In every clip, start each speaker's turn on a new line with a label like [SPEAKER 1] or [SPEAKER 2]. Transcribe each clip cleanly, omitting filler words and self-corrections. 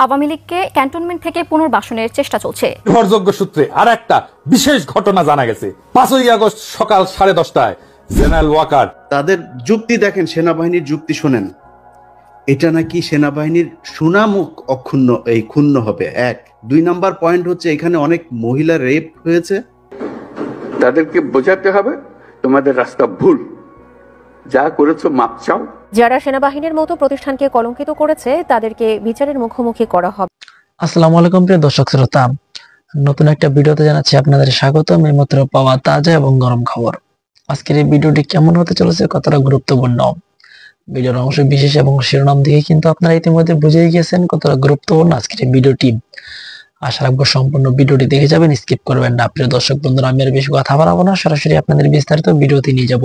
[SPEAKER 1] আওয়ামী লীগকে ক্যান্টনমেন্ট থেকে পুনর্বাসনের চেষ্টা চলছে।
[SPEAKER 2] নির্ভরযোগ্য সূত্রে আর একটা বিশেষ ঘটনা জানা গেছে। ৫ই আগস্ট সকাল 10:30টায় জেনারেল ওয়াকার
[SPEAKER 3] তাদের যুক্তি দেখেন, সেনাবাহিনীর যুক্তি শোনেন। এটা নাকি সেনাবাহিনীর সুনাম ক্ষুণ্ণ হবে। ১ ২ নাম্বার পয়েন্ট হচ্ছে এখানে অনেক মহিলা রেপ হয়েছে,
[SPEAKER 4] তাদেরকে বোঝাতে হবে তোমাদের রাস্তা ভুল, যা করেছো মাপ চাও।
[SPEAKER 5] যারা সেনাবাহিনীর মতো প্রতিষ্ঠানকে কলঙ্কিত করেছে তাদেরকে বিচারের মুখোমুখি করা হবে।
[SPEAKER 6] আসসালামু আলাইকুম প্রিয় দর্শক শ্রোতা, নতুন একটা ভিডিওতে জানাচ্ছি আপনাদের স্বাগতম। এইমাত্র পাওয়া তাজা এবং গরম খবর। আজকের এই ভিডিওটি কেমন হতে চলেছে, কতটা গুরুত্বপূর্ণ, ভিডিওর অংশ বিশেষ এবং শিরোনাম দেখে কিন্তু আপনারা ইতিমধ্যে বুঝেই গেছেন কতটা গুরুত্বপূর্ণ আজকের এই ভিডিওটি। আশা রাখবো সম্পূর্ণ ভিডিওটি দেখে যাবেন, স্কিপ করবেন না। প্রিয় দর্শক বন্ধুরা, আমি আর বেশি কথা বাড়াবো না, সরাসরি আপনাদের বিস্তারিত ভিডিওতে নিয়ে যাব।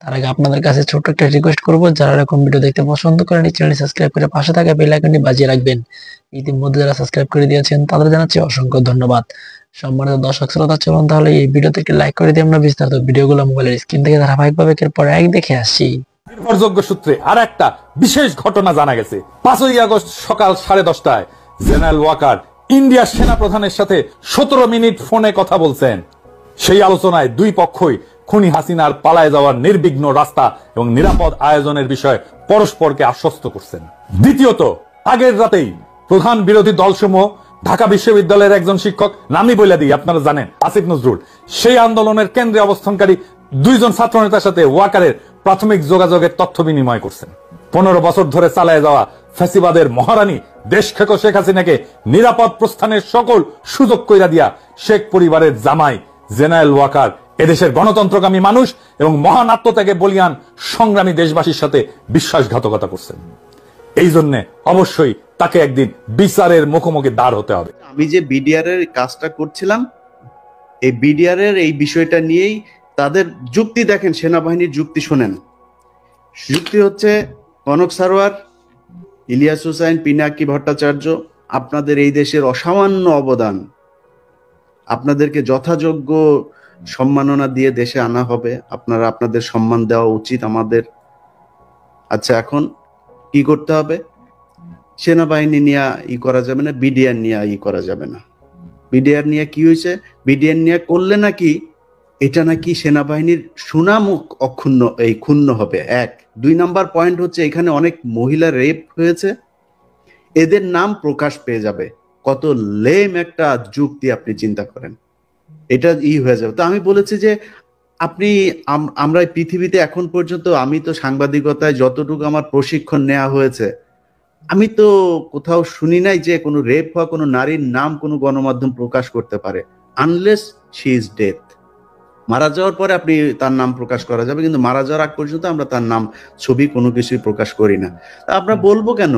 [SPEAKER 6] তার আগে আপনাদের কাছে ছোট্ট একটা রিকোয়েস্ট করবো, যারা এরকম ভিডিও দেখতে পছন্দ করেন এই চ্যানেলটি সাবস্ক্রাইব করে পাশে থাকা বেল আইকনটি বাজিয়ে রাখবেন। ইতিমধ্যে যারা সাবস্ক্রাইব করে দিয়েছেন তাদের জানাচ্ছি অসংখ্য ধন্যবাদ। সম্মানিত দর্শক শ্রোতা, চলুন তাহলে এই ভিডিওতে একটি লাইক করে দিয়ে আমরা বিস্তারিত ভিডিওগুলো মোবাইলের স্ক্রিন থেকে ধারাবাহিকভাবে একের পর এক দেখে আসছি।
[SPEAKER 2] নির্ভরযোগ্য সূত্রে আর একটা বিশেষ ঘটনা জানা গেছে। ৫ই আগস্ট সকাল 10:30টায় জেনারেল ওয়াকার ইন্ডিয়ার সেনাপ্রধানের সাথে 17 মিনিট ফোনে কথা বলছেন। সেই আলোচনায় দুই পক্ষই খুনি হাসিনার পালায় যাওয়ার নির্বিঘ্ন রাস্তা এবং নিরাপদ আয়োজনের বিষয়ে পরস্পরকে আশ্বস্ত করছেন। দ্বিতীয়ত, আগের রাতেই প্রধান বিরোধী দলসমূহ ঢাকা বিশ্ববিদ্যালয়ের একজন শিক্ষক, নামই বলে দিই আপনারা জানেন, আসিফ নজরুল, সেই আন্দোলনের কেন্দ্রে অবস্থানকারী 2 জন ছাত্রনেতার সাথে ওয়াকারের প্রাথমিক যোগাযোগের তথ্য বিনিময় করছেন। 15 বছর ধরে চালায় যাওয়া ফ্যাসিবাদের মহারানী দেশ খেকো শেখ হাসিনাকে নিরাপদ প্রস্থানের সকল সুযোগ কইরা দিয়া শেখ পরিবারের জামাই জেনারেল ওয়াকার এদেশের গণতন্ত্রকামী মানুষ এবং মহান আত্মত্যাগে বলিয়ান সংগ্রামী দেশবাসীর সাথে বিশ্বাসঘাতকতা করছেন। এই জন্য অবশ্যই তাকে একদিন বিচারের মুখোমুখি দাঁড় হতে হবে।
[SPEAKER 3] আমি যে বিডিআর এর কাজটা করছিলাম, এই বিডিআর এর এই বিষয়টা নিয়েই তাদের যুক্তি দেখেন, সেনাবাহিনীর যুক্তি শোনেন। যুক্তি হচ্ছে কনক সারোয়ার, ইলিয়াস হোসাইন, পিনাকি ভট্টাচার্য, আপনাদের এই দেশের অসামান্য অবদান, আপনাদেরকে যথাযোগ্য সম্মাননা দিয়ে দেশে আনা হবে, আপনারা আপনাদের সম্মান দেওয়া উচিত আমাদের। আচ্ছা, এখন কি করতে হবে? সেনাবাহিনী নিয়ে করা যাবে না, বিডিআর নিয়ে করা যাবে না। বিডিআর নিয়ে কি হয়েছে? বিডিআর নিয়ে করলে নাকি এটা নাকি সেনাবাহিনীর সুনাম ক্ষুণ্ণ হবে। ১ ২ নাম্বার পয়েন্ট হচ্ছে এখানে অনেক মহিলা রেপ হয়েছে, এদের নাম প্রকাশ পেয়ে যাবে। কত লেম একটা যুক্তি, আপনি চিন্তা করেন, এটা হয়ে যাবে। তো আমি বলেছি যে আমরা পৃথিবীতে এখন পর্যন্ত, আমি তো সাংবাদিকতায় যতটুকু আমার প্রশিক্ষণ নেওয়া হয়েছে, আমি তো কোথাও শুনি নাই যে কোনো রেপ হওয়া কোনো নারীর নাম কোনো গণমাধ্যম প্রকাশ করতে পারে, আনলেস শি ইজ ডেথ। মারা যাওয়ার পরে আপনি তার নাম প্রকাশ করা যাবে, কিন্তু মারা যাওয়ার আগ পর্যন্ত আমরা তার নাম, ছবি কোনো কিছুই প্রকাশ করি না। তা আমরা বলবো কেন?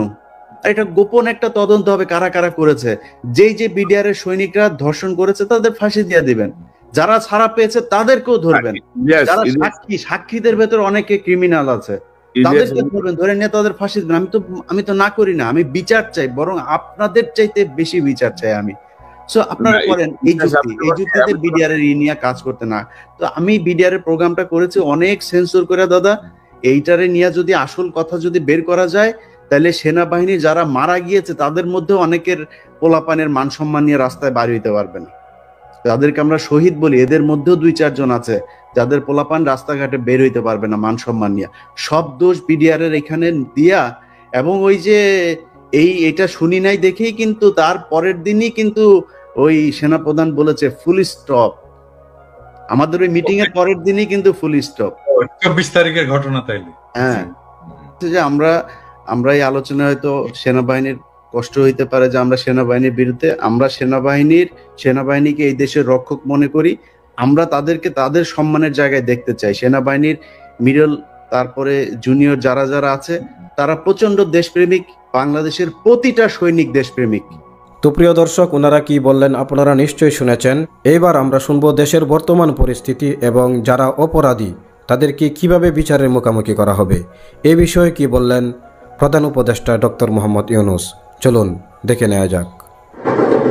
[SPEAKER 3] এটা গোপন একটা তদন্ত হবে, কারা কারা করেছে। যে বিডিআর এর সৈনিকরা ধর্ষণ করেছে তাদের ফাঁসি দিয়ে দিবেন, যারা ছাড়া পেয়েছে তাদেরকেও ধরবেন, যারা সাক্ষীদের ভেতর অনেকে ক্রিমিনাল আছে তাদেরকে ধরবেন, ধরে নিয়ে তাদের ফাঁসি দিবেন। আমি তো না করি না, আমি বিচার চাই, বরং আপনাদের চাইতে বেশি বিচার চাই আমি। সো আপনারা করেন এই যুক্তিতে বিডিআর এর নিয়ে কাজ করতে না। তো আমি বিডিআর এর প্রোগ্রামটা করেছি অনেক সেন্সর করে দাদা, এইটারে নিয়ে যদি আসল কথা যদি বের করা যায়, তাহলে সেনাবাহিনী যারা মারা গিয়েছে তাদের মধ্যে অনেকের পোলাপানের মান সম্মান নিয়ে রাস্তায় বাড়ি হইতে পারবে না। যাদেরকে আমরা শহীদ বলি, এদের মধ্যেও 2-4 জন আছে যাদের পোলাপান রাস্তাঘাটে বের হইতে পারবে না মান সম্মান নিয়ে। সব দোষ বিডিআর এর এখানে দিয়া, এবং ওই যে এটা শুনি নাই দেখেই কিন্তু তার পরের দিনই কিন্তু ওই সেনাপ্রধান বলেছে ফুল স্টপ। আমাদের ওই মিটিং এর পরের দিনই কিন্তু ফুল স্টপ।
[SPEAKER 7] 24 তারিখের ঘটনা তাইলে।
[SPEAKER 3] হ্যাঁ, যে আমরা এই আলোচনায় হয়তো সেনাবাহিনীর কষ্ট হইতে পারে যে আমরা সেনাবাহিনীর বিরুদ্ধে, আমরা সেনাবাহিনীকে এই দেশের রক্ষক মনে করি। আমরা তাদেরকে তাদের সম্মানের জায়গায় দেখতে চাই। সেনাবাহিনীর মিডল, তারপরে জুনিয়র যারা আছে, তারা প্রচন্ড দেশপ্রেমিক, বাংলাদেশের প্রতিটা সৈনিক দেশপ্রেমিক।
[SPEAKER 8] তো প্রিয় দর্শক, ওনারা কি বললেন আপনারা নিশ্চয়ই শুনেছেন। এইবার আমরা শুনবো দেশের বর্তমান পরিস্থিতি এবং যারা অপরাধী তাদেরকে কিভাবে বিচারের মুখোমুখি করা হবে, এ বিষয়ে কি বললেন প্রধান উপদেষ্টা ডক্টর মোহাম্মদ ইউনূস। চলুন দেখে নেওয়া যাক।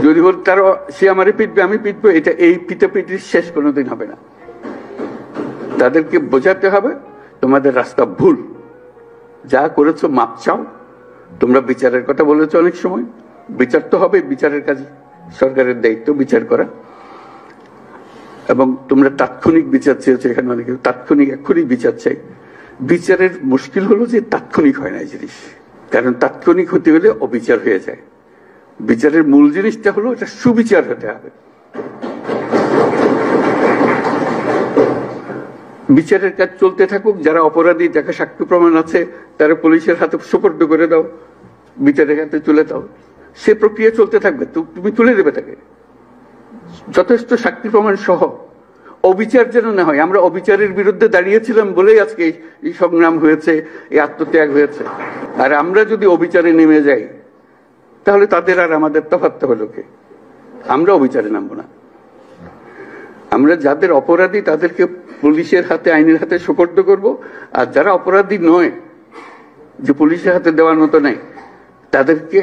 [SPEAKER 4] যদি বল তার সে আমারে পিটবে, আমি পিটবো, এটা এই পিটাপিটির শেষ কোনোদিন হবে না। তাদেরকে বোঝাতে হবে তোমাদের রাস্তা ভুল, যা করেছো মাপ চাও। তোমরা বিচারের কথা বলেছো অনেক সময়, বিচার তো হবে, বিচারের কাজ সরকারের দায়িত্ব বিচার করা, এবং তোমরা তাৎক্ষণিক বিচার চেয়েছো, এখানে অনেকে তাৎক্ষণিক এক্ষুনি বিচার চাই। বিচারের মুশকিল হলো যে তাৎক্ষণিক হয় না এই জিনিস, কারণ তাৎক্ষণিক হতে হলে অবিচার হয়ে যায়। বিচারের মূল জিনিসটা হলো এটা সুবিচার হতে হবে। বিচারের কাজ চলতে থাকুক, যারা অপরাধী, যাকে সাক্ষ্য প্রমাণ আছে তারা পুলিশের হাতে সুপর্দ করে দাও, বিচারের হাতে তুলে দাও, সে প্রক্রিয়া চলতে থাকবে, তুমি তুলে দেবে তাকে যথেষ্ট সাক্ষী প্রমাণ সহ। অবিচার যেন না হয়। আমরা অবিচারের বিরুদ্ধে দাঁড়িয়েছিলাম বলেই আজকে এই সংগ্রাম হয়েছে, এই আত্মত্যাগ হয়েছে। আর আমরা যদি অবিচারে নেমে যাই তাহলে তাদের আর আমাদের তফাৎ হলো কি? আমরা অবিচারে নামবো না। আমরা যাদের অপরাধী তাদেরকে পুলিশের হাতে, আইনের হাতে সুপর্দ করব, আর যারা অপরাধী নয়, যে পুলিশের হাতে দেওয়ার মতো নাই, তাদেরকে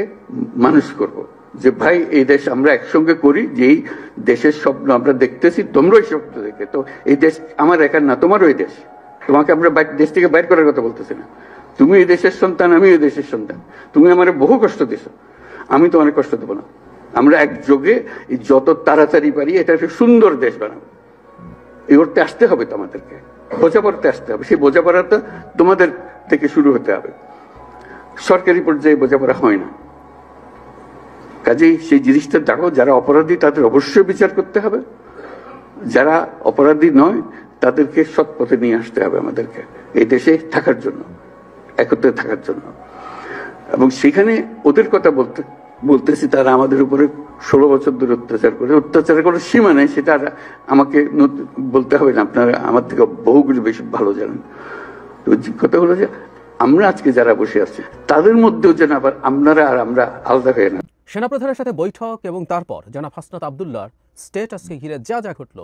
[SPEAKER 4] মানুষ করব যে ভাই এই দেশ আমরা একসঙ্গে করি, যেই দেশের স্বপ্ন আমরা দেখতেছি, তোমরাও এই স্বপ্ন দেখে, তো এই দেশ আমার একার না, তোমারও এই দেশ। তোমাকে আমরা দেশ থেকে বাইর করার কথা বলতেছি না। তুমি এই দেশের সন্তান, আমি এই দেশের সন্তান। তুমি আমার বহু কষ্ট দিছো, আমি তো অনেক কষ্ট দেবো না। আমরা একযোগে যত তাড়াতাড়ি পারি এটা একটা সুন্দর দেশ বানাবো। এই করতে আসতে হবে তো আমাদেরকে, বোঝাপড়াতে আসতে হবে। সেই বোঝাপড়াটা তোমাদের থেকে শুরু হতে হবে। সরকারি পর্যায়ে বোঝাপড়া হয় না। কাজেই সেই জিনিসটা দেখো, যারা অপরাধী তাদের অবশ্যই বিচার করতে হবে, যারা অপরাধী নয় তাদেরকে সৎ পথে নিয়ে আসতে হবে আমাদেরকে, এই দেশে থাকার জন্য, একত্রে থাকার জন্য। এবং সেখানে ওদের কথা বলতেছি, তারা আমাদের উপরে 16 বছর ধরে অত্যাচার করে, অত্যাচারের কোনো সীমা নেই, সেটা আমাকে বলতে হবে না, আপনারা আমার থেকে বহুগুলো বেশি ভালো জানেন। তো কথা হলো যে আমরা আজকে যারা বসে আছি তাদের মধ্যেও যেন আবার আপনারা আর আমরা আলাদা হয়ে না।
[SPEAKER 9] সেনাপ্রধানের সাথে বৈঠক এবং তারপর জনাব হাসনাত আবদুল্লাহর স্টেটাসকে ঘিরে যা যা ঘটল,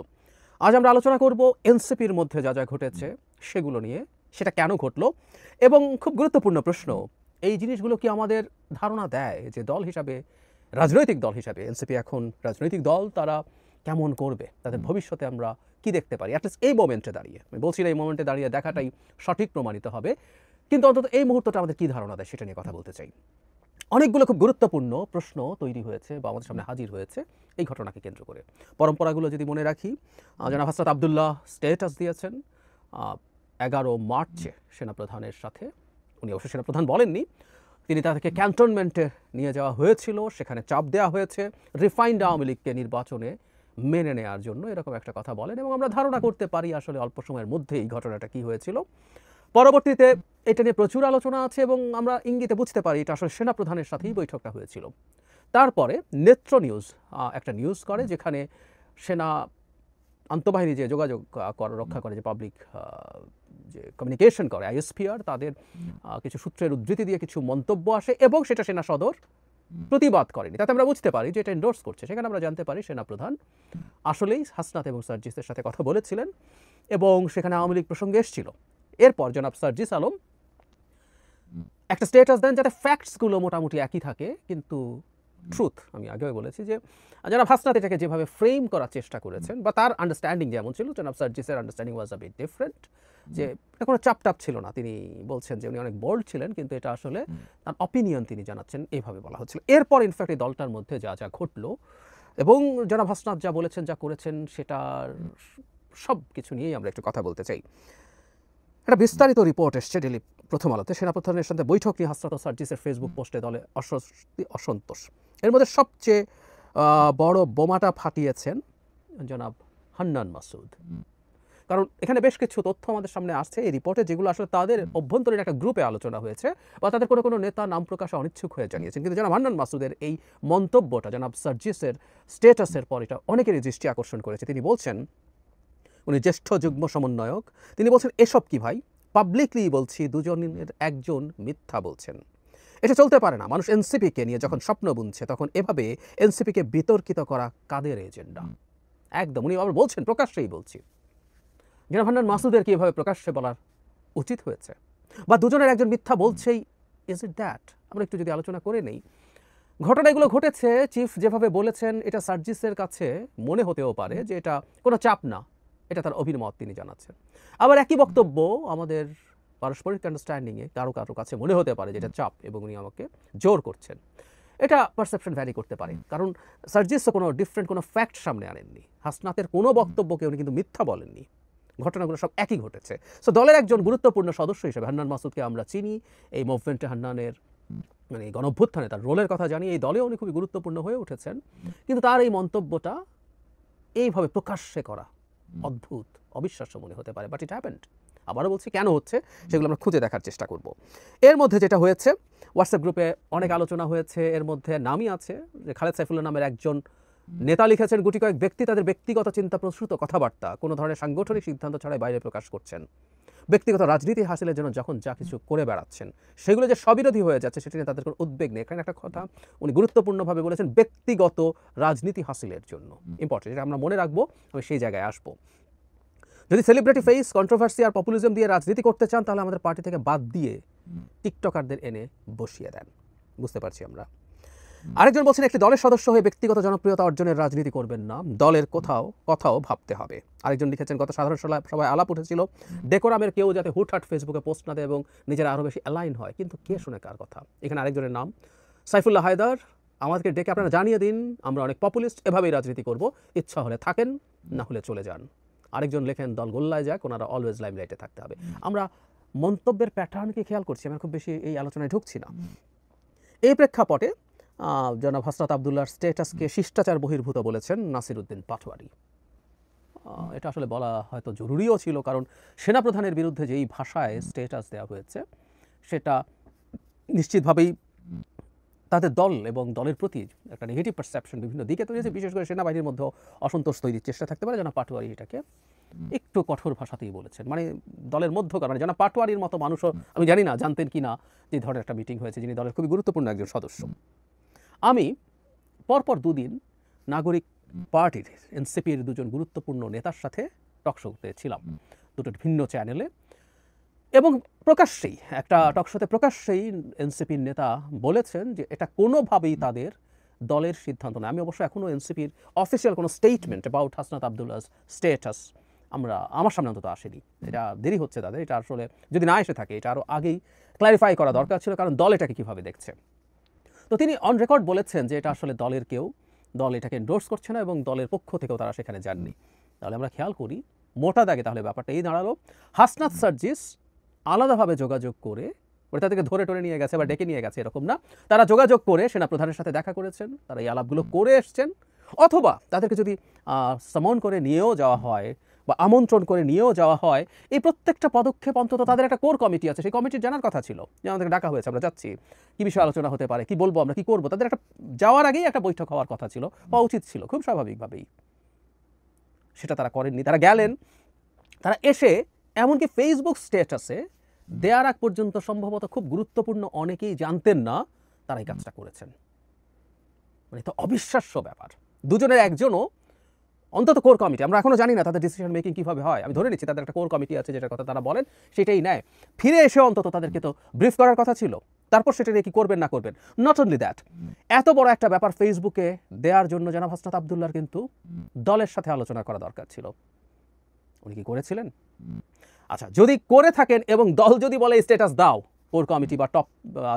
[SPEAKER 9] আজ আমরা আলোচনা করব এনসিপির মধ্যে যা যা ঘটেছে সেগুলো নিয়ে, সেটা কেন ঘটলো, এবং খুব গুরুত্বপূর্ণ প্রশ্ন, এই জিনিসগুলো কি আমাদের ধারণা দেয় যে দল হিসাবে, রাজনৈতিক দল হিসাবে এনসিপি এখন রাজনৈতিক দল, তারা কেমন করবে, তাদের ভবিষ্যতে আমরা কি দেখতে পারি। অ্যাটলিস্ট এই মোমেন্টে দাঁড়িয়ে, আমি বলছি না এই মোমেন্টে দাঁড়িয়ে দেখাটাই সঠিক প্রমাণিত হবে, কিন্তু অন্তত এই মুহূর্তটা আমাদের কী ধারণা দেয় সেটা নিয়ে কথা বলতে চাই। অনেকগুলো খুব গুরুত্বপূর্ণ প্রশ্ন তৈরি হয়েছে বা আমাদের সামনে হাজির হয়েছে এই ঘটনাকে কেন্দ্র করে। পরম্পরাগুলো যদি মনে রাখি, জনাব হাসনাত আবদুল্লাহ স্টেটাস দিয়েছেন 11 মার্চে সেনাপ্রধানের সাথে। উনি অবশ্য সেনাপ্রধান বলেননি, তিনি তাদেরকে ক্যান্টনমেন্টে নিয়ে যাওয়া হয়েছিল, সেখানে চাপ দেওয়া হয়েছে রিফাইন্ড আওয়ামী লীগকে নির্বাচনে মেনে নেওয়ার জন্য, এরকম একটা কথা বলেন, এবং আমরা ধারণা করতে পারি আসলে অল্প সময়ের মধ্যে এই ঘটনাটা কী হয়েছিল। পরবর্তীতে এটা নিয়ে প্রচুর আলোচনা আছে এবং আমরা ইঙ্গিতে বুঝতে পারি এটা আসলে সেনাপ্রধানের সাথেই বৈঠকটা হয়েছিল। তারপরে নেত্র নিউজ একটা নিউজ করে, যেখানে সেনা আন্তঃবাহিনী যে যোগাযোগ রক্ষা করে, যে পাবলিক যে কমিউনিকেশন করে, আইএসপিআর, তাদের কিছু সূত্রের উদ্ধৃতি দিয়ে কিছু মন্তব্য আসে এবং সেটা সেনা সদর প্রতিবাদ করেনি। তাতে আমরা বুঝতে পারি যে এটা এন্ডোর্স করছে। সেখানে আমরা জানতে পারি সেনাপ্রধান আসলেই হাসনাত এবং সার্জিসের সাথে কথা বলেছিলেন এবং সেখানে আওয়ামী লীগ প্রসঙ্গে এসেছিল। এরপর জনাব সার্জিস আলম একটা স্টেটাস দেন যাতে ফ্যাক্টসগুলো মোটামুটি একই থাকে, কিন্তু ট্রুথ, আমি আগেও বলেছি যে জনাব হাসনাত এটাকে যেভাবে ফ্রেম করার চেষ্টা করেছেন বা তার আন্ডারস্ট্যান্ডিং যেমন ছিল, জনাব সার্জিসের understanding was a bit different, যে এটা কোনো চাপটাপ ছিল না। তিনি বলছেন যে উনি অনেক বোল্ড ছিলেন, কিন্তু এটা আসলে তার অপিনিয়ন তিনি জানাচ্ছেন, এইভাবে বলা হচ্ছিল। এরপর ইনফ্যাক্ট এই দলটার মধ্যে যা যা ঘটলো এবং জনাব হাসনাত যা বলেছেন, যা করেছেন, সেটার সব কিছু নিয়েই আমরা একটু কথা বলতে চাই। একটা বিস্তারিত রিপোর্ট এসছে ডেলি প্রথম আলোতে। সেনাপ্রধানের সাথে বৈঠক নিয়ে হাসনাত ও সার্জিসের ফেসবুক পোস্টে দলে অসন্তোষ। এর মধ্যে সবচেয়ে বড় বোমাটা ফাটিয়েছেন জনাব হান্নান মাসুদ, কারণ এখানে বেশ কিছু তথ্য আমাদের সামনে আসছে এই রিপোর্টে, যেগুলো আসলে তাদের অভ্যন্তরীণ একটা গ্রুপে আলোচনা হয়েছে বা তাদের কোনো কোনো নেতা নাম প্রকাশে অনিচ্ছুক হয়ে জানিয়েছেন। কিন্তু জনাব হান্নান মাসুদের এই মন্তব্যটা জনাব সার্জিসের স্টেটাসের পর এটা অনেকেরই দৃষ্টি আকর্ষণ করেছে। তিনি বলছেন, উনি জ্যেষ্ঠ যুগ্ম সমন্বয়ক, তিনি বলছেন এসব কি ভাই, পাবলিকলি বলছি দুজনের একজন মিথ্যা বলছেন, এটা চলতে পারে না। মানুষ এনসিপিকে নিয়ে যখন স্বপ্ন বুনছে তখন এভাবে এনসিপিকে বিতর্কিত করা কাদের এজেন্ডা? একদম উনি আবার বলছেন, প্রকাশ্যেই বলছি। জনাব হান্নান মাসুদের কি এভাবে প্রকাশ্যে বলার উচিত হয়েছে? বা দুজনের একজন মিথ্যা বলছেই, ইজ ইট দ্যাট? আমরা একটু যদি আলোচনা করে নেই, ঘটনাগুলো ঘটেছে, চিফ যেভাবে বলেছেন এটা সার্জিসের কাছে মনে হতেও পারে যে এটা কোনো চাপ না, এটা তার অভিমত তিনি জানাচ্ছেন। আবার একই বক্তব্য আমাদের পারস্পরিক আন্ডারস্ট্যান্ডিংয়ে কারো কারো কাছে মনে হতে পারে যে এটা চাপ এবং উনি আমাকে জোর করছেন। এটা পারসেপশন ভ্যারি করতে পারে, কারণ সার্জিসও কোনো ডিফারেন্ট কোনো ফ্যাক্ট সামনে আনেননি। হাসনাতের কোনো বক্তব্যকে উনি কিন্তু মিথ্যা বলেননি, ঘটনাগুলো সব একই ঘটেছে। সো দলের একজন গুরুত্বপূর্ণ সদস্য হিসেবে হান্নান মাসুদকে আমরা চিনি, এই মুভমেন্টে হান্নানের মানে গণঅভ্যুত্থানে তার রোলের কথা জানি, এই দলে উনি খুবই গুরুত্বপূর্ণ হয়ে উঠেছেন। কিন্তু তার এই মন্তব্যটা এইভাবে প্রকাশ্যে করা অদ্ভুত, অবিশ্বাস্য মনে হতে পারে, বাট ইট হ্যাপেন্ড। আবারও বলছি, কেন হচ্ছে সেগুলো আমরা খুঁজে দেখার চেষ্টা করব। এর মধ্যে যেটা হয়েছে, হোয়াটসঅ্যাপ গ্রুপে অনেক আলোচনা হয়েছে, এর মধ্যে নামই আছে যে খালেদ সাইফুল্লাহ নামের একজন নেতা লিখেছেন গুটি কয়েক ব্যক্তি তাদের ব্যক্তিগত চিন্তা প্রসূত কথাবার্তা কোনো ধরনের সাংগঠনিক সিদ্ধান্ত ছাড়াই বাইরে প্রকাশ করছেন, ব্যক্তিগত রাজনীতি হাসিলের জন্য যখন যা কিছু করে বেড়াচ্ছেন সেগুলো যে স্ববিরোধী হয়ে যাচ্ছে সেটা নিয়ে তাদের কোনো উদ্বেগ নেই। এখানে একটা কথা উনি গুরুত্বপূর্ণভাবে বলেছেন, ব্যক্তিগত রাজনীতি হাসিলের জন্য। ইম্পর্টেন্ট, এটা আমরা মনে রাখবো, আমি সেই জায়গায় আসবো। যদি সেলিব্রিটি ফেস, কন্ট্রোভার্সি আর পপুলিজম দিয়ে রাজনীতি করতে চান তাহলে আমাদের পার্টি থেকে বাদ দিয়ে টিকটকারদের এনে বসিয়ে দেন, বুঝতে পারছি আমরা। আরেকজন বলছেন, একটি দলের সদস্য হয়ে ব্যক্তিগত জনপ্রিয়তা অর্জনের রাজনীতি করবেন না, দলের কথাও ভাবতে হবে। আরেকজন লিখেছেন, গত সাধারণ সভায় আলাপ উঠেছিল ডেকোরামের কেউ যাতে হুটহাট ফেসবুকে পোস্ট না দেয় এবং নিজেরা আরও বেশি অ্যালাইন হয়, কিন্তু কে শুনে কার কথা। এখানে আরেকজনের নাম সাইফুল্লাহ হায়দার, আমাদেরকে ডেকে আপনারা জানিয়ে দিন, আমরা অনেক পপুলিস্ট, এভাবেই রাজনীতি করব, ইচ্ছা হলে থাকেন, না হলে চলে যান। আরেকজন লেখেন, দল গোল্লায় যাক, ওনারা অলওয়েজ লাইমলাইটে থাকতে হবে। আমরা মন্তব্যের প্যাটার্নকে খেয়াল করছি, আমরা খুব বেশি এই আলোচনায় ঢুকছি না। এই প্রেক্ষাপটে জনাব হাসনাত আবদুল্লাহর স্টেটাসকে শিষ্টাচার বহির্ভূত বলেছেন নাসির উদ্দিন পাটোয়ারি। এটা আসলে বলা হয়তো জরুরিও ছিল, কারণ সেনাপ্রধানের বিরুদ্ধে যেই ভাষায় স্টেটাস দেওয়া হয়েছে সেটা নিশ্চিতভাবেই তাদের দল এবং দলের প্রতি একটা নেগেটিভ পারসেপশন বিভিন্ন দিকে তৈরি হয়েছে, বিশেষ করে সেনাবাহিনীর মধ্যে অসন্তোষ তৈরির চেষ্টা থাকতে পারে। জনাব পাটোয়ারি এটাকে একটু কঠোর ভাষাতেই বলেছেন, মানে দলের মধ্যকার, মানে জনাব পাটোয়ারির মতো মানুষও আমি জানি না জানতেন কি না যে ধরনের একটা মিটিং হয়েছে, যিনি দলের খুবই গুরুত্বপূর্ণ একজন সদস্য। আমি পরপর দুদিন নাগরিক পার্টির এনসিপির দুজন গুরুত্বপূর্ণ নেতার সাথে টকশোতে ছিলাম, দুটো ভিন্ন চ্যানেলে, এবং প্রকাশ্যেই একটা টকশোতে প্রকাশ্যেই এনসিপির নেতা বলেছেন যে এটা কোনোভাবেই তাদের দলের সিদ্ধান্ত নয়। আমি অবশ্য এখনও এনসিপির অফিসিয়াল কোনো স্টেটমেন্ট অ্যাবাউট হাসনাত আবদুল্লাহর স্টেটাস আমার সামনে অন্তত আসেনি, এটা দেরি হচ্ছে তাদের। এটা আসলে যদি না এসে থাকে এটা আরও আগেই ক্ল্যারিফাই করা দরকার ছিল, কারণ দল এটাকে কীভাবে দেখছে। তো তিনি অন রেকর্ড বলেছেন যে এটা আসলে দলের কেউ, দল এটাকে এন্ডোর্স করছে না এবং দলের পক্ষ থেকেও তারা সেখানে যাননি। তাহলে আমরা খেয়াল করি মোটা দাগে তাহলে ব্যাপারটা এই দাঁড়ালো, হাসনাত সার্জিস আলাদাভাবে যোগাযোগ করে তাদেরকে ধরে টরে নিয়ে গেছে বা ডেকে নিয়ে গেছে এরকম না, তারা যোগাযোগ করে সেনাপ্রধানের সাথে দেখা করেছেন, তারা এই আলাপগুলো করে এসছেন, অথবা তাদেরকে যদি সমন করে নিয়েও যাওয়া হয় বা আমন্ত্রণ করে নিয়েও যাওয়া হয়, এই প্রত্যেকটা পদক্ষেপ অন্তত তাদের একটা কোর কমিটি আছে, সেই কমিটির জানার কথা ছিল যে আমাদেরকে ডাকা হয়েছে, আমরা যাচ্ছি, কী বিষয়ে আলোচনা হতে পারে, কি বলবো আমরা, কি করবো, তাদের একটা যাওয়ার আগেই একটা বৈঠক হওয়ার কথা ছিল বা উচিত ছিল, খুব স্বাভাবিকভাবেই। সেটা তারা করেননি, তারা গেলেন, তারা এসে এমনকি ফেসবুক স্ট্যাটাসে দেওয়ার আগ পর্যন্ত সম্ভবত খুব গুরুত্বপূর্ণ অনেকেই জানতেন না তারা এই কাজটা করেছেন। মানে তো অবিশ্বাস্য ব্যাপার, দুজনের একজনও অন্তত কোর কমিটি, আমরা এখনো জানি না তাদের ডিসিশন মেকিং কীভাবে হয়, আমি ধরে নিচ্ছি তাদের একটা কোর কমিটি আছে যেটার কথা তারা বলেন সেটাই নেয়, ফিরে এসে অন্তত তাদেরকে তো ব্রিফ করার কথা ছিল, তারপর সেটা নিয়ে কী করবেন না করবেন। নট অনলি দ্যাট, এত বড় একটা ব্যাপার ফেসবুকে দেওয়ার জন্য জনাব হাসনাত আবদুল্লাহর কিন্তু দলের সাথে আলোচনা করা দরকার ছিল। উনি কি করেছিলেন? আচ্ছা, যদি করে থাকেন এবং দল যদি বলে স্ট্যাটাস দাও, কোর কমিটি বা টপ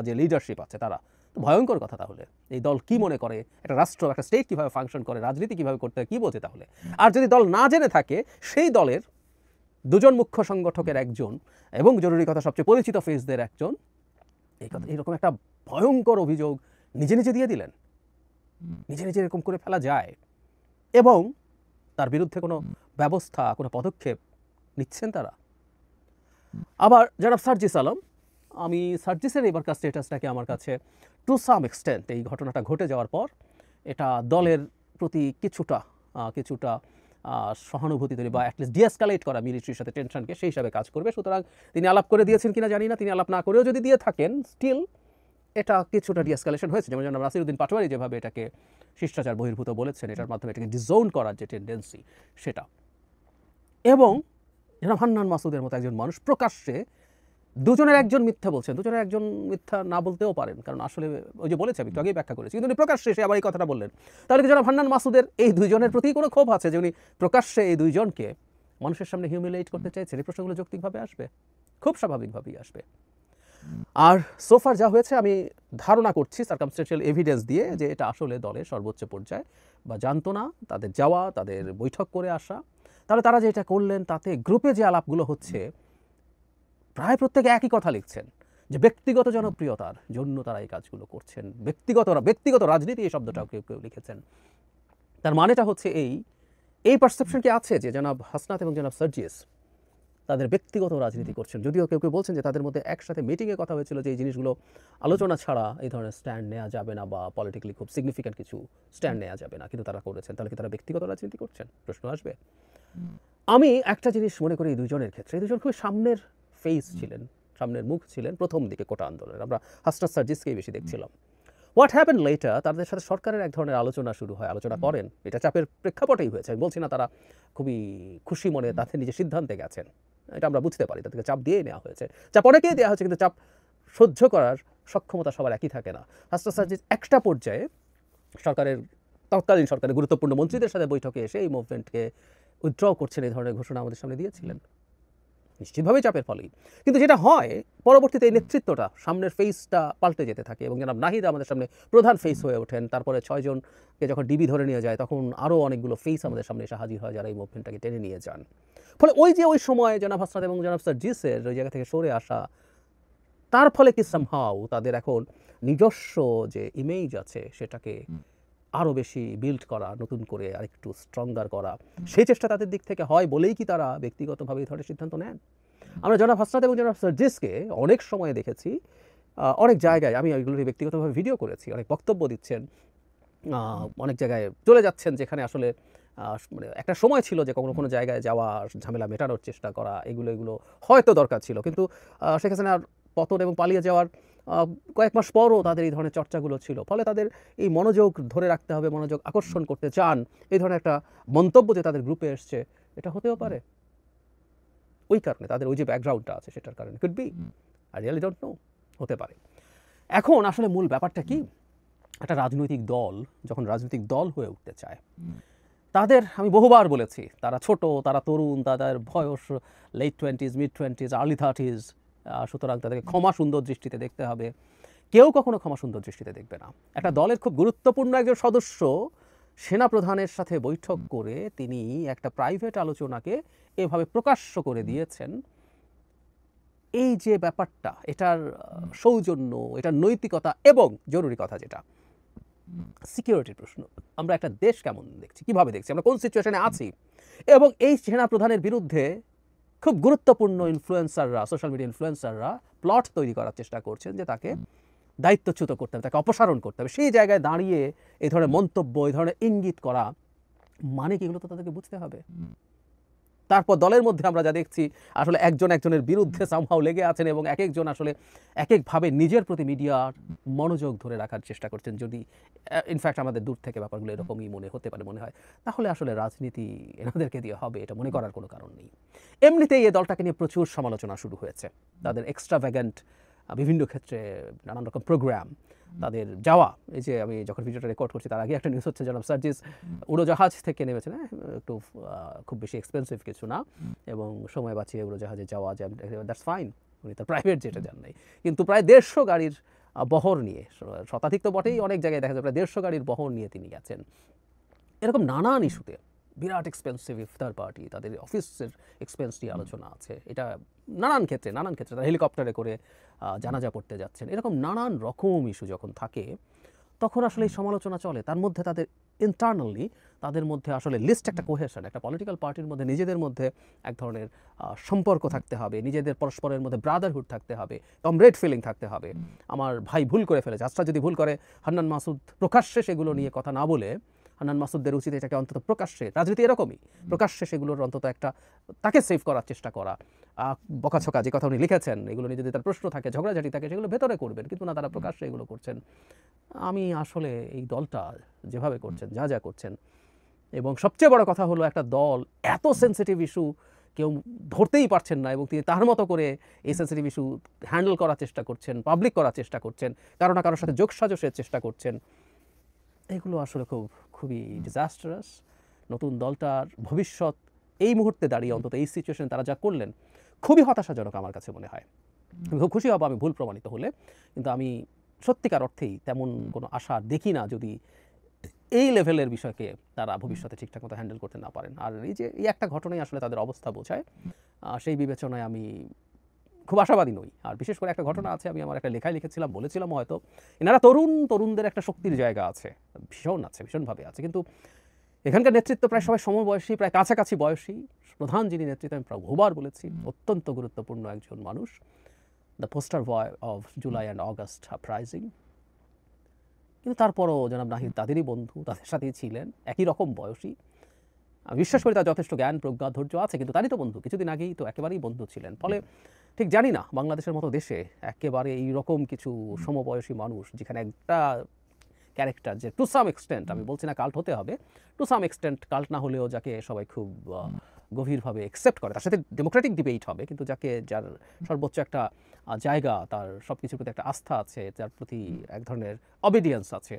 [SPEAKER 9] যে লিডারশিপ আছে তারা, তো ভয়ঙ্কর কথা। তাহলে এই দল কি মনে করে, একটা রাষ্ট্র, একটা স্টেট কীভাবে ফাংশন করে, রাজনীতি কীভাবে করতে হয়, কী বোঝে তাহলে? আর যদি দল না জেনে থাকে, সেই দলের দুজন মুখ্য সংগঠকের একজন এবং জরুরি কথা সবচেয়ে পরিচিত ফেসদের একজন এই কথা, এরকম একটা ভয়ঙ্কর অভিযোগ নিজে নিজে দিয়ে দিলেন, নিজে নিজে এরকম করে ফেলা যায়, এবং তার বিরুদ্ধে কোনো ব্যবস্থা, কোনো পদক্ষেপ নিচ্ছেন তারা। আবার জনাব সার্জিস আলম, আমি সার্জিসের এবারকার স্টেটাসটাকে আমার কাছে টু সাম এক্সটেন্ট এই ঘটনাটা ঘটে যাওয়ার পর এটা দলের প্রতি কিছুটা সহানুভূতি তৈরি বা অ্যাটলিস্ট ডিএসকালেট করা মিলিটারির সাথে টেনশনকে, সেই হিসাবে কাজ করবে। সুতরাং তিনি আলাপ করে দিয়েছেন কিনা জানি না, তিনি আলাপ না করেও যদি দিয়ে থাকেন, স্টিল এটা কিছুটা ডিএসকালেশন হয়েছে। যেমন জনাব নাসির উদ্দিন পাটোয়ারি যেভাবে এটাকে শিষ্টাচার বহির্ভূত বলেছেন, এটার মাধ্যমে এটাকে ডিজোন করার যে টেন্ডেন্সি সেটা, এবং জনাব হান্নান মাসুদের মতো একজন মানুষ প্রকাশ্যে দুজনের একজন মিথ্যা বলছেন, দুজনের একজন মিথ্যা না বলতেও পারেন, কারণ আসলে ওই যে বলেছে, আমি একটু আগেই ব্যাখ্যা করেছি, কিন্তু উনি প্রকাশ্যে এসে আবার এই কথাটা বললেন। তাহলে কি জনাব হান্নান মাসুদের এই দুইজনের প্রতি কোনো ক্ষোভ আছে যে উনি প্রকাশ্যে এই দুইজনকে মানুষের সামনে হিউমিলেট করতে চাইছেন? এই প্রশ্নগুলো যৌক্তিকভাবে আসবে, খুব স্বাভাবিকভাবেই আসবে। আর সোফার যা হয়েছে আমি ধারণা করছি সার্কামস্টেন্সিয়াল এভিডেন্স দিয়ে যে এটা আসলে দলের সর্বোচ্চ পর্যায়ে বা জানতো না, তাদের যাওয়া, তাদের বৈঠক করে আসা, তাহলে তারা যে এটা করলেন তাতে গ্রুপে যে আলাপগুলো হচ্ছে প্রায় প্রত্যেকে একই কথা লিখছেন যে ব্যক্তিগত জনপ্রিয়তার জন্য তারা এই কাজগুলো করছেন, ব্যক্তিগত রাজনীতি এই শব্দটাও কেউ কেউ লিখেছেন। তার মানেটা হচ্ছে এই পারসেপশন কি আছে যে জনাব হাসনাত এবং জনাব সার্জিস তাদের ব্যক্তিগত রাজনীতি করছেন। যদিও কেউ কেউ বলছেন যে তাদের মধ্যে একসাথে মিটিংয়ে কথা হয়েছিল যে এই জিনিসগুলো আলোচনা ছাড়া এই ধরনের স্ট্যান্ড নেওয়া যাবে না বা পলিটিক্যালি খুব সিগনিফিক্যান্ট কিছু স্ট্যান্ড নেওয়া যাবে না, কিন্তু তারা করেছেন। তাহলে কি তারা ব্যক্তিগত রাজনীতি করছেন? প্রশ্ন আসবে। আমি একটা জিনিস মনে করি এই দুজনের ক্ষেত্রে, এই দুজন খুবই সামনের ফেস ছিলেন, সামনের মুখ ছিলেন প্রথম দিকে কোটা আন্দোলনের। আমরা হাসনাত সার্জিসকেই বেশি দেখছিলাম। হোয়াট হ্যাপেন লেটার, তাদের সাথে সরকারের এক ধরনের আলোচনা শুরু হয়, আলোচনা করেন, এটা চাপের প্রেক্ষাপটেই হয়েছে। আমি বলছি না তারা খুবই খুশি মনে তাদের নিজের সিদ্ধান্তে গেছেন, এটা আমরা বুঝতে পারি, তাদেরকে চাপ দিয়ে নেওয়া হয়েছে। চাপ অনেকেই দেওয়া হয়েছে, কিন্তু চাপ সহ্য করার সক্ষমতা সবার একই থাকে না। হাসনাত সার্জিস একটা পর্যায়ে তৎকালীন সরকারের গুরুত্বপূর্ণ মন্ত্রীদের সাথে বৈঠকে এসে এই মুভমেন্টকে উইথড্র করছেন এই ধরনের ঘোষণা আমাদের সামনে দিয়েছিলেন, নিশ্চিতভাবেই চাপের ফলেই। কিন্তু যেটা হয় পরবর্তীতে এই নেতৃত্বটা, সামনের ফেসটা পাল্টে যেতে থাকে এবং জনাব নাহিদ আমাদের সামনে প্রধান ফেস হয়ে ওঠেন। তারপরে 6 জনকে যখন ডিবি ধরে নিয়ে যায় তখন আরও অনেকগুলো ফেস আমাদের সামনে এসে হাজির হয় যারা এই মুভমেন্টটাকে টেনে নিয়ে যান। ফলে ওই সময় জনাব হাসনাত এবং জনাব সার্জিসের ওই জায়গা থেকে সরে আসা, তার ফলে কি সামহাউ তাদের এখন নিজস্ব যে ইমেজ আছে সেটাকে আরও বেশি বিল্ড করা, নতুন করে আরেকটু স্ট্রঙ্গার করা, সেই চেষ্টা তাদের দিক থেকে হয় বলেই কি তারা ব্যক্তিগতভাবে এই ধরনের সিদ্ধান্ত নেন? আমরা জনাব হাসনাত এবং জনাব সার্জিসকে অনেক সময় দেখেছি অনেক জায়গায়, আমি ওইগুলো ব্যক্তিগতভাবে ভিডিও করেছি, অনেক বক্তব্য দিচ্ছেন, অনেক জায়গায় চলে যাচ্ছেন যেখানে আসলে মানে একটা সময় ছিল যে কোনো জায়গায় যাওয়া, ঝামেলা মেটানোর চেষ্টা করা, এগুলো হয়তো দরকার ছিল। কিন্তু শেখ হাসিনার পতন এবং পালিয়ে যাওয়ার কয়েক মাস পরও তাদের এই ধরনের চর্চাগুলো ছিল। ফলে তাদের এই মনোযোগ ধরে রাখতে হবে, মনোযোগ আকর্ষণ করতে চান, এই ধরনের একটা মন্তব্য যে তাদের গ্রুপে এসছে, এটা হতেও পারে ওই কারণে, তাদের ওই যে ব্যাকগ্রাউন্ডটা আছে সেটার কারণে। Could be, I really don't know, হতে পারে। এখন আসলে মূল ব্যাপারটা কি, একটা রাজনৈতিক দল যখন রাজনৈতিক দল হয়ে উঠতে চায়, তাদের, আমি বহুবার বলেছি, তারা ছোট, তারা তরুণ, তাদের বয়স late 20s, mid 20s, early 30s, সুতরাং তাদেরকে ক্ষমা সুন্দর দৃষ্টিতে দেখতে হবে। কেউ কখনো ক্ষমা সুন্দর দৃষ্টিতে দেখবে না। একটা দলের খুব গুরুত্বপূর্ণ একজন সদস্য সেনাপ্রধানের সাথে বৈঠক করে তিনি একটা প্রাইভেট আলোচনাকে এভাবে প্রকাশ্য করে দিয়েছেন, এই যে ব্যাপারটা, এটার সৌজন্য, এটার নৈতিকতা এবং জরুরি কথা যেটা সিকিউরিটির প্রশ্ন, আমরা একটা দেশ কেমন দেখছি, কিভাবে দেখছি, আমরা কোন সিচুয়েশনে আছি, এবং এই সেনাপ্রধানের বিরুদ্ধে খুব গুরুত্বপূর্ণ ইনফ্লুয়েন্সাররা, সোশ্যাল মিডিয়া ইনফ্লুয়েন্সাররা প্লট তৈরি করার চেষ্টা করছেন যে তাকে দায়িত্বচ্যুত করতে হবে, তাকে অপসারণ করতে হবে। সেই জায়গায় দাঁড়িয়ে এই ধরনের মন্তব্য, এই ধরনের ইঙ্গিত করা মানে কি, এগুলো তো তাদেরকে বুঝতে হবে। তারপর দলের মধ্যে আমরা যা দেখছি আসলে একজনের বিরুদ্ধে সামহাও লেগে আছেন এবং এক একজন আসলে এক একভাবে নিজের প্রতি মিডিয়ার মনোযোগ ধরে রাখার চেষ্টা করছেন। যদি ইনফ্যাক্ট আমাদের দূর থেকে ব্যাপারগুলো এরকমই মনে হয়, তাহলে আসলে রাজনীতি এনাদেরকে দিয়ে হবে এটা মনে করার কোনো কারণ নেই। এমনিতেই এই দলটাকে নিয়ে প্রচুর সমালোচনা শুরু হয়েছে, তাদের এক্সট্রাভ্যাগেন্ট বিভিন্ন ক্ষেত্রে নানান রকম প্রোগ্রাম, তাদের যাওয়া। এই যে আমি যখন ভিডিওটা রেকর্ড করছি তার আগে একটা নিউজ হচ্ছে জনাব সার্জিস উড়োজাহাজ থেকে নেমেছেন, একটু খুব বেশি এক্সপেন্সিভ কিছু না, এবং সময় বাঁচিয়ে উড়োজাহাজে যাওয়া, দ্যাটস ফাইন, উনি তার প্রাইভেট জেটে যান নাই, কিন্তু প্রায় 150 গাড়ির বহর নিয়ে, শতাধিক তো বটেই, অনেক জায়গায় দেখা যায় প্রায় 150 গাড়ির বহর নিয়ে তিনি গেছেন। এরকম নানান ইস্যুতে বিরাট এক্সপেন্সিভ ইফতার পার্টি, তাদের অফিসের এক্সপেন্স নিয়ে আলোচনা আছে, এটা নানান ক্ষেত্রে তারা হেলিকপ্টারে করে জানাজা পড়তে যাচ্ছেন, এরকম নানান রকম ইস্যু যখন থাকে তখন আসলে এই সমালোচনা চলে। তার মধ্যে তাদের ইন্টারনালি তাদের মধ্যে আসলে লিস্ট একটা কোহেশন, একটা পলিটিক্যাল পার্টির মধ্যে নিজেদের মধ্যে এক ধরনের সম্পর্ক থাকতে হবে, নিজেদের পরস্পরের মধ্যে ব্রাদারহুড থাকতে হবে, কমরেড ফিলিং থাকতে হবে। আমার ভাই ভুল করে ফেলেছে, আজটা যদি ভুল করে, হান্নান মাসুদ প্রকাশ্যে সেগুলো নিয়ে কথা না বলে, হান্নান মাসুদদের উচিত এটাকে অন্তত প্রকাশ্যে, রাজনীতি এরকমই, প্রকাশ্যে সেগুলোর অন্তত একটা তাকে সেভ করার চেষ্টা করা। বকাছকা যে কথা উনি লিখেছেন, এগুলো নিয়ে যদি তার প্রশ্ন থাকে, ঝগড়াঝাটি থাকে, সেগুলো ভেতরে করবেন, কিন্তু না, তারা প্রকাশ্যে এগুলো করছেন। আমি আসলে এই দলটা যেভাবে করছেন, যা করছেন, এবং সবচেয়ে বড় কথা হলো একটা দল এত সেন্সিটিভ ইস্যু কেউ ধরতেই পারছেন না, এবং তিনি তার মতো করে এই সেন্সিটিভ ইস্যু হ্যান্ডেল করার চেষ্টা করছেন, পাবলিক করার চেষ্টা করছেন, কারো না কারোর সাথে যোগসাজশের চেষ্টা করছেন। এগুলো আসলে খুবই ডিজাস্টারাস। নতুন দলটার ভবিষ্যৎ এই মুহূর্তে দাঁড়িয়ে, অন্তত এই সিচুয়েশনে তারা যা করলেন, খুবই হতাশাজনক আমার কাছে মনে হয়। আমি খুব খুশি হব আমি ভুল প্রমাণিত হলে, কিন্তু আমি সত্যিকার অর্থেই তেমন কোনো আশা দেখি না যদি এই লেভেলের বিষয়কে তারা ভবিষ্যতে ঠিকঠাক মতো হ্যান্ডেল করতে না পারেন। আর এই যে এই একটা ঘটনাই আসলে তাদের অবস্থা বোঝায়, সেই বিবেচনায় আমি খুব আশাবাদী নই। আর বিশেষ করে একটা ঘটনা আছে, আমি আমার একটা লেখায় লিখেছিলাম, বলেছিলাম হয়তো এনারা তরুণদের একটা শক্তির জায়গা আছে, ভীষণভাবে আছে, কিন্তু এখানকার নেতৃত্ব প্রায় সবাই সমবয়সী, প্রায় কাছাকাছি বয়সী। প্রধান যিনি নেতৃত্ব, আমি প্রায় বহুবার বলেছি, অত্যন্ত গুরুত্বপূর্ণ একজন মানুষ, the poster boy of July and August uprising. কিন্তু তারপরও জনাব নাহিদ তাদেরই বন্ধু, তাদের সাথেই ছিলেন, একই রকম বয়সী। আমি বিশ্বাস করি তার যথেষ্ট জ্ঞান, প্রজ্ঞা, ধৈর্য আছে, কিন্তু তারই তো বন্ধু, কিছুদিন আগেই তো একেবারেই বন্ধু ছিলেন। ফলে ঠিক জানি না বাংলাদেশের মতো দেশে একেবারে এইরকম কিছু সমবয়সী মানুষ, যেখানে একটা ক্যারেক্টার যে টু সাম এক্সটেন্ট, আমি বলছি না কাল্ট হতে হবে, টু সাম এক্সটেন্ট কাল্ট না হলেও যাকে সবাই খুব গভীরভাবে অ্যাকসেপ্ট করে, তার সাথে ডেমোক্রেটিক ডিবেট হবে, কিন্তু যার সর্বোচ্চ একটা জায়গা, তার সব কিছুর প্রতি একটা আস্থা আছে, যার প্রতি এক ধরনের অবিডিয়েন্স আছে,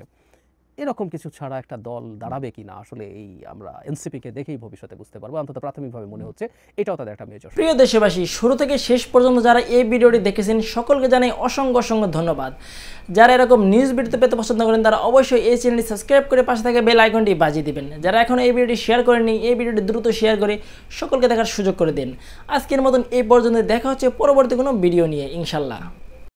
[SPEAKER 9] এরকম কিছু ছাড়া একটা দল দাঁড়াবে কিনা আসলে এই আমরা এনসিপিকে দেখেই ভবিষ্যতে বুঝতে পারবো। অন্তত প্রাথমিকভাবে মনে হচ্ছে এটাও তাদের একটা মেজর।
[SPEAKER 6] প্রিয় দেশবাসী, শুরু থেকে শেষ পর্যন্ত যারা এই ভিডিওটি দেখেছেন সকলকে জানাই অসংখ্য ধন্যবাদ। যারা এরকম নিউজ ভিডিওতে পেতে পছন্দ করেন তারা অবশ্যই এই চ্যানেলটি সাবস্ক্রাইব করে পাশে থাকা বেল আইকনটি বাজিয়ে দিবেন। যারা এখনো এই ভিডিওটি শেয়ার করেননি, এই ভিডিওটি দ্রুত শেয়ার করে সকলকে দেখার সুযোগ করে দিন। আজকের মতন এই পর্যন্ত, দেখা হচ্ছে পরবর্তী কোনো ভিডিও নিয়ে ইনশাল্লাহ।